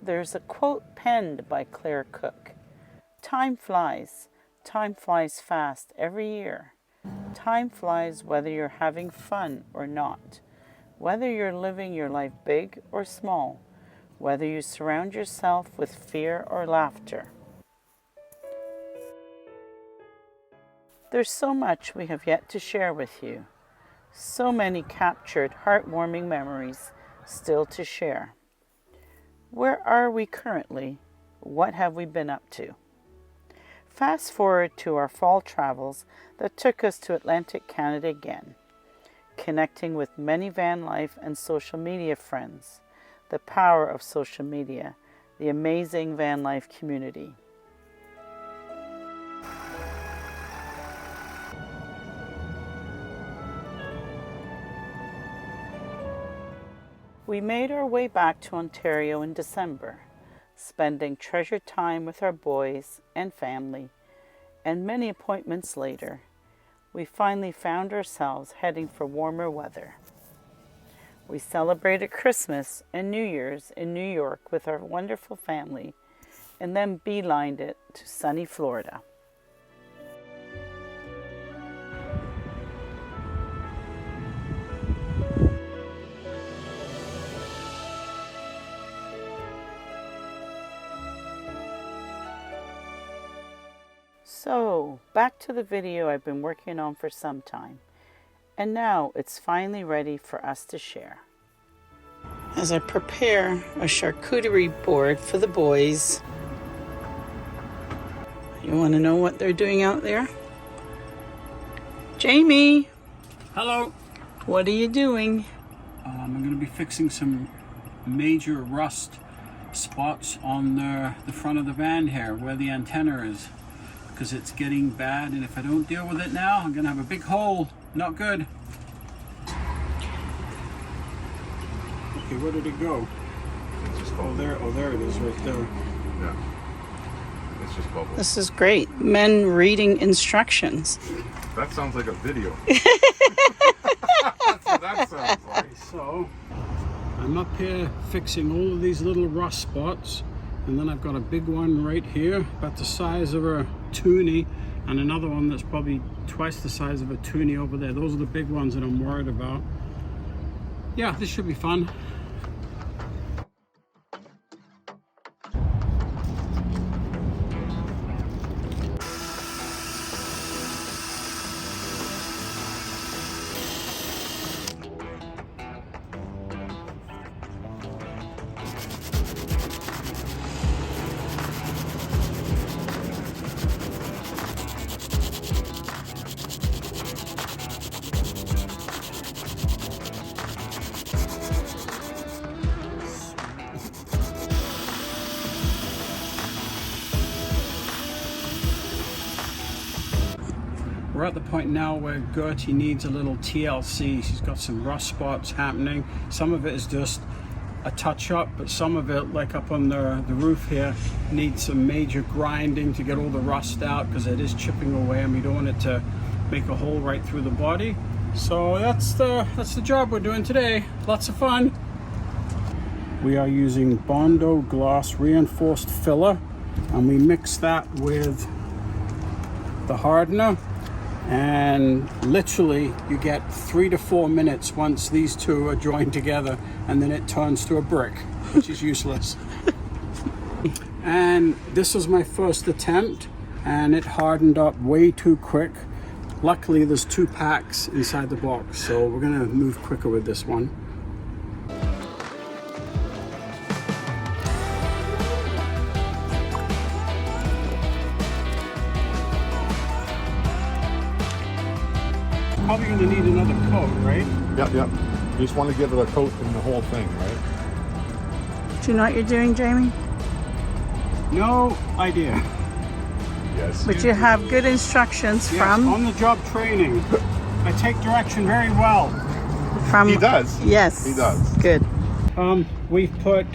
There's a quote penned by Claire Cook. Time flies fast every year. Time flies whether you're having fun or not, whether you're living your life big or small, whether you surround yourself with fear or laughter. There's so much we have yet to share with you, so many captured, heartwarming memories still to share. Where are we currently? What have we been up to? Fast forward to our fall travels that took us to Atlantic Canada again, connecting with many van life and social media friends, the power of social media, the amazing van life community. We made our way back to Ontario in December, spending treasured time with our boys and family, and many appointments later, we finally found ourselves heading for warmer weather. We celebrated Christmas and New Year's in New York with our wonderful family, and then beelined it to sunny Florida. So, back to the video I've been working on for some time, and now it's finally ready for us to share. As I prepare a charcuterie board for the boys, you want to know what they're doing out there? Jamie! Hello! What are you doing? I'm going to be fixing some major rust spots on the front of the van here, where the antenna is. Because it's getting bad, and if I don't deal with it now, I'm gonna have a big hole. Not good. Okay, where did it go? It's just Oh, there it is, right there. Yeah. It's just bubbles. This is great. Men reading instructions. That sounds like a video. That's what that sounds like. So, I'm up here fixing all of these little rust spots, and then I've got a big one right here, about the size of a toonie, and another one that's probably twice the size of a toonie over there. Those are the big ones that I'm worried about. Yeah, this should be fun. We're at the point now where Gertie needs a little TLC. She's got some rust spots happening. Some of it is just a touch-up, but some of it, like up on the roof here, needs some major grinding to get all the rust out, because it is chipping away and we don't want it to make a hole right through the body. So that's the job we're doing today. Lots of fun. We are using Bondo glass reinforced filler, and we mix that with the hardener. And literally you get 3 to 4 minutes once these two are joined together, and then it turns to a brick, which is useless. And this was my first attempt, and it hardened up way too quick. Luckily there's 2 packs inside the box, so we're gonna move quicker with this one. Probably gonna need another coat, right? Yep. You just want to give it a coat in the whole thing, right? Do you know what you're doing, Jamie? No idea. Yes. But you have good instructions from... Yes, on-the-job training. I take direction very well. From... He does. Yes. He does. Good. We've put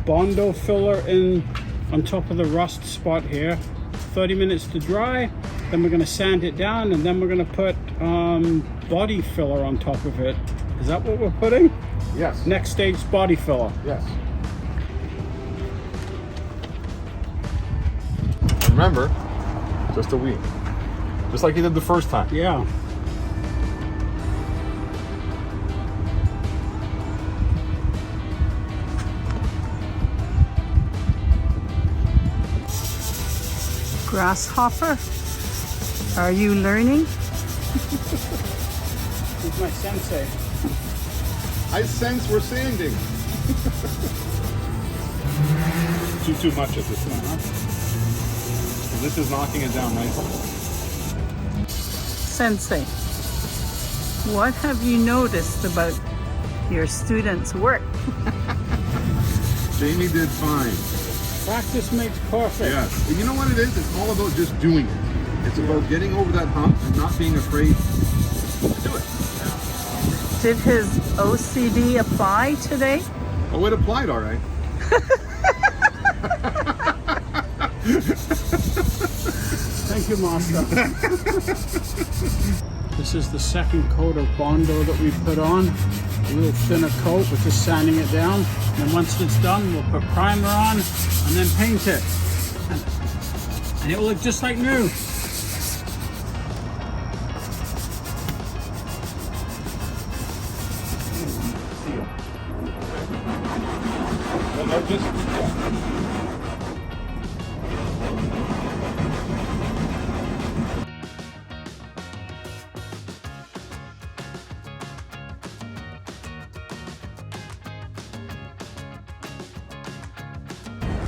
Bondo filler in on top of the rust spot here. 30 minutes to dry. Then we're going to sand it down, and then we're going to put body filler on top of it. Is that what we're putting? Yes. Next stage, body filler. Yes. Remember, just a week. Just like you did the first time. Yeah. Grasshopper, are you learning? He's my sensei. I sense we're sanding. Too much at this time, huh? This is knocking it down nicely. Sensei, what have you noticed about your students' work? Jamie did fine. Practice makes perfect. Yes. And you know what it is? It's all about just doing it. It's about getting over that hump and not being afraid to do it. Did his OCD apply today? Oh, it applied all right. Thank you, Master. This is the second coat of Bondo that we put on. A little thinner coat, we're just sanding it down. And once it's done, we'll put primer on and then paint it. And it will look just like new.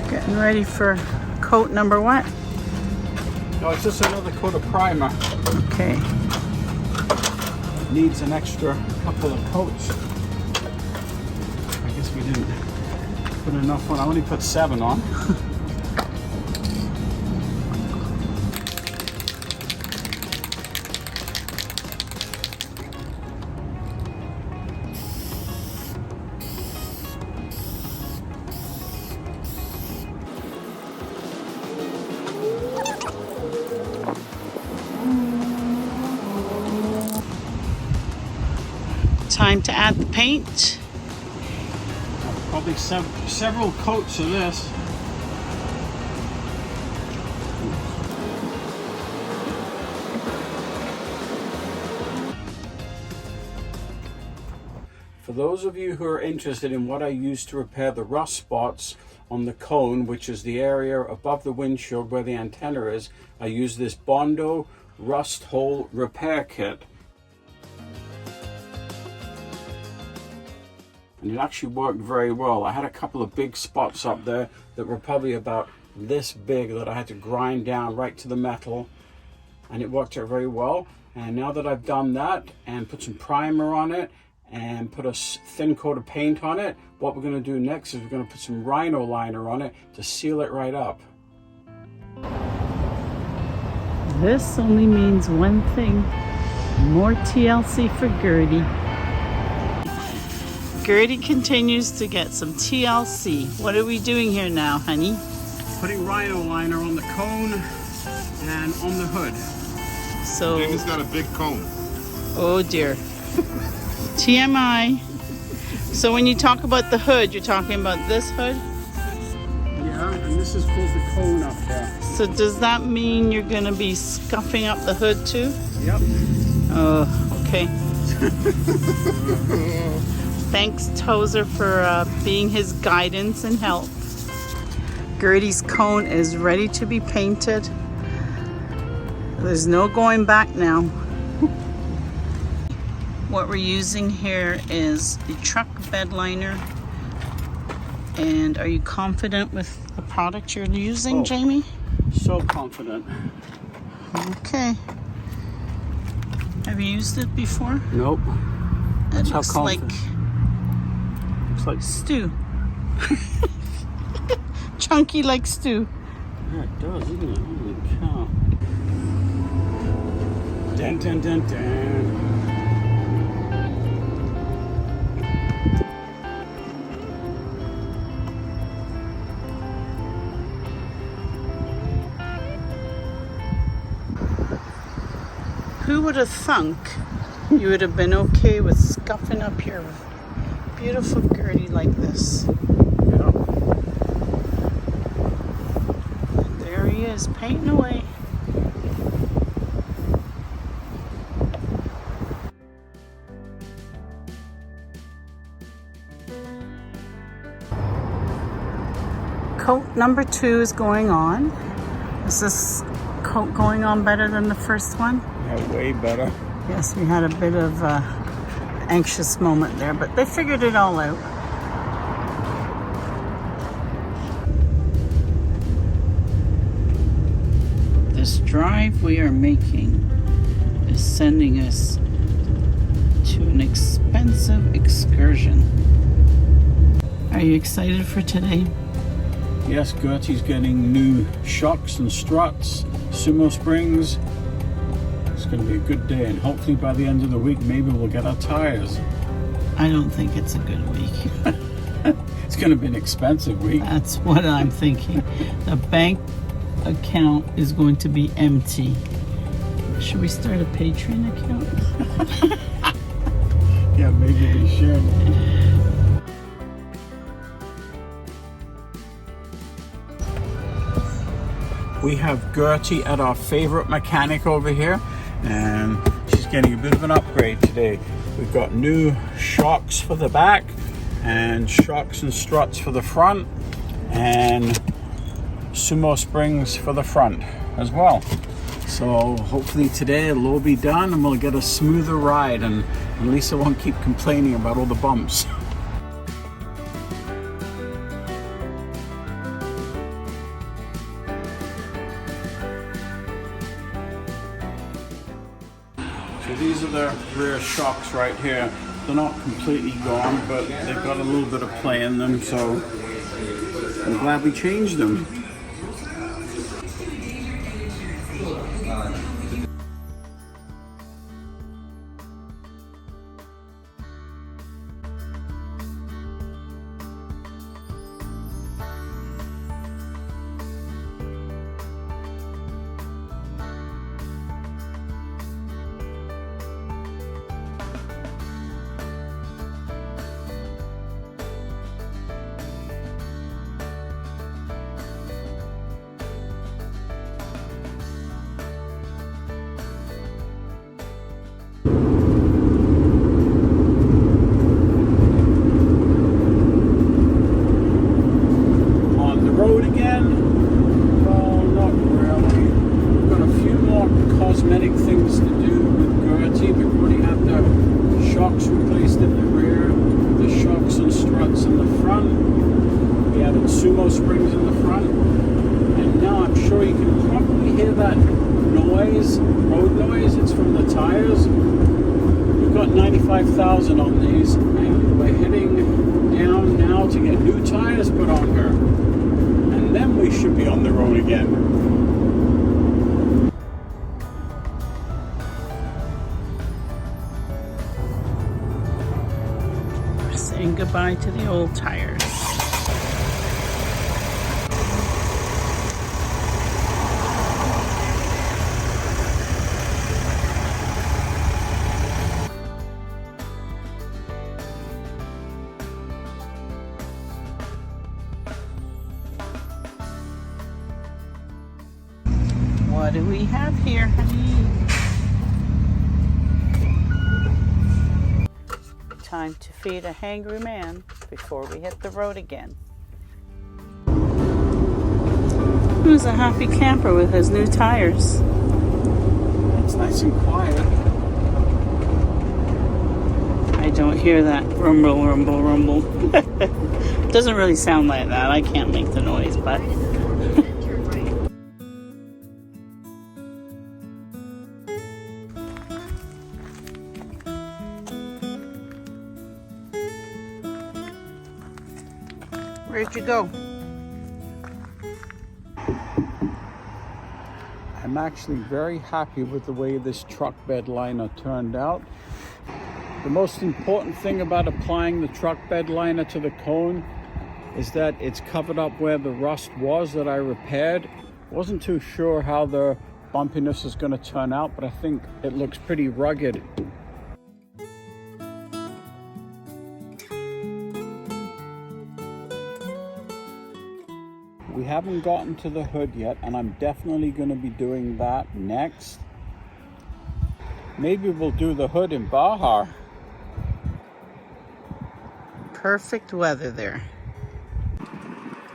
Getting ready for coat number what? No, it's just another coat of primer. Okay. It needs an extra couple of coats. I guess we didn't put enough on. I only put 7 on. Time to add the paint. Probably several coats of this. For those of you who are interested in what I use to repair the rust spots on the cone, which is the area above the windshield where the antenna is, I use this Bondo Rust Hole Repair Kit. And it actually worked very well. I had a couple of big spots up there that were probably about this big that I had to grind down right to the metal, and it worked out very well. And now that I've done that and put some primer on it and put a thin coat of paint on it, what we're going to do next is we're going to put some rhino liner on it to seal it right up. This only means one thing: more TLC for Gertie. Gertie continues to get some TLC. What are we doing here now, honey? Putting rhino liner on the cone and on the hood. So, Jamie's got a big cone. oh dear. TMI. So when you talk about the hood, you're talking about this hood? Yeah, and this is called the cone up there. So does that mean you're gonna be scuffing up the hood too? Yep. Oh, okay. Thanks, Tozer, for being his guidance and help. Gertie's cone is ready to be painted. There's no going back now. What we're using here is the truck bed liner. And are you confident with the product you're using, Jamie? So confident. Okay. Have you used it before? Nope. It how looks like confident. Looks like stew. Chunky like stew. Yeah, it does, isn't it? Holy cow. Dun, dun, dun, dun. Who would have thunk you would have been okay with scuffing up your beautiful Gertie like this? Yeah. There he is. is painting away. Coat number 2 is going on. Is this coat going on better than the first one? Yeah, way better. Yes, we had a bit of anxious moment there, but they figured it all out. This drive we are making is sending us to an expensive excursion. Are you excited for today? Yes, Gertie's getting new shocks and struts, sumo springs. It's going to be a good day, and hopefully by the end of the week maybe we'll get our tires. I don't think it's a good week. It's going to be an expensive week. That's what I'm thinking. The bank account is going to be empty. Should we start a Patreon account? Yeah, maybe we should. We have Gertie at our favorite mechanic over here, and she's getting a bit of an upgrade today. We've got new shocks for the back and shocks and struts for the front and sumo springs for the front as well. So hopefully today it'll all be done and we'll get a smoother ride, and Lisa won't keep complaining about all the bumps. So these are the rear shocks right here. They're not completely gone, but they've got a little bit of play in them, so I'm glad we changed them. Cosmetic things to do with Gertie. We've already had the shocks replaced in the rear, the shocks and struts in the front. We added sumo springs in the front, and now I'm sure you can probably hear that noise, road noise. It's from the tires. We've got 95,000 on these, and we're heading down now to get new tires put on her, and then we should be on the road again. Saying goodbye to the old tires. What do we have here, honey? Time to feed a hangry man before we hit the road again. Who's a happy camper with his new tires? It's nice and quiet. I don't hear that rumble, rumble, rumble. Doesn't really sound like that. I can't make the noise, but... Where'd you go? I'm actually very happy with the way this truck bed liner turned out. The most important thing about applying the truck bed liner to the cone is that it's covered up where the rust was that I repaired. Wasn't too sure how the bumpiness is going to turn out, but I think it looks pretty rugged. We haven't gotten to the hood yet, and I'm definitely going to be doing that next. Maybe we'll do the hood in Baja. Perfect weather there.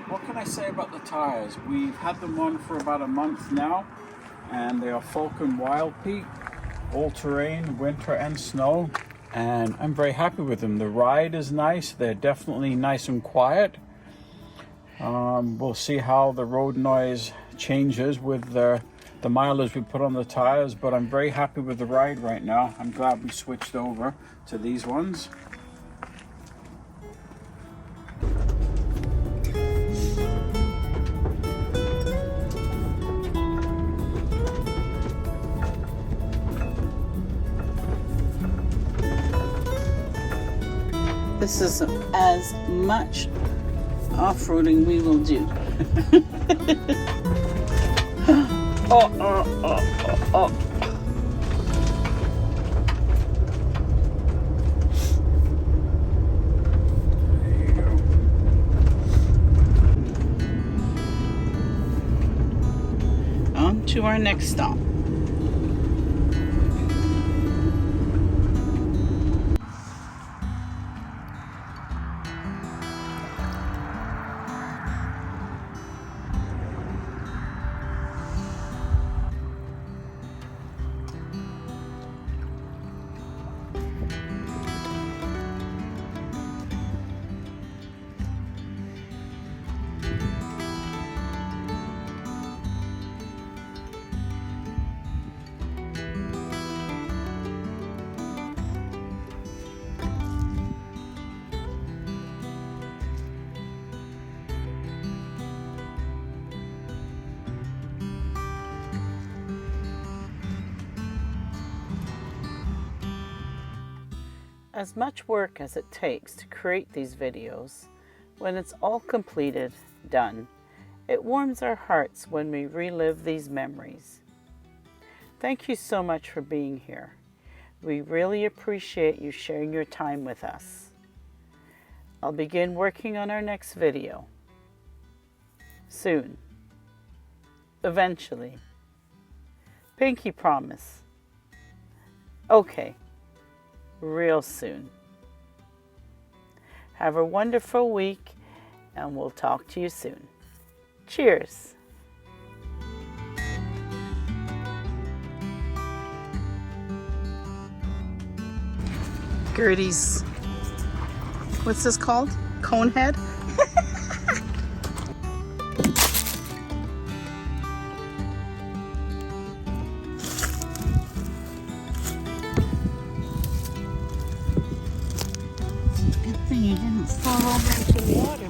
What can I say about the tires? We've had them on for about a month now, and they are Falcon Wild Peak, all-terrain, winter and snow, and I'm very happy with them. The ride is nice. They're definitely nice and quiet. We'll see how the road noise changes with the mileage we put on the tires, but I'm very happy with the ride right now. I'm glad we switched over to these ones. This is as much off-roading we will do. Oh. There you go. On to our next stop. As much work as it takes to create these videos, when it's all completed, done, it warms our hearts when we relive these memories. Thank you so much for being here. We really appreciate you sharing your time with us. I'll begin working on our next video. Soon. Eventually. Pinky promise. Okay. Real soon. Have a wonderful week, and we'll talk to you soon. Cheers. Gertie's, what's this called? Conehead? Good thing you didn't fall over into the water.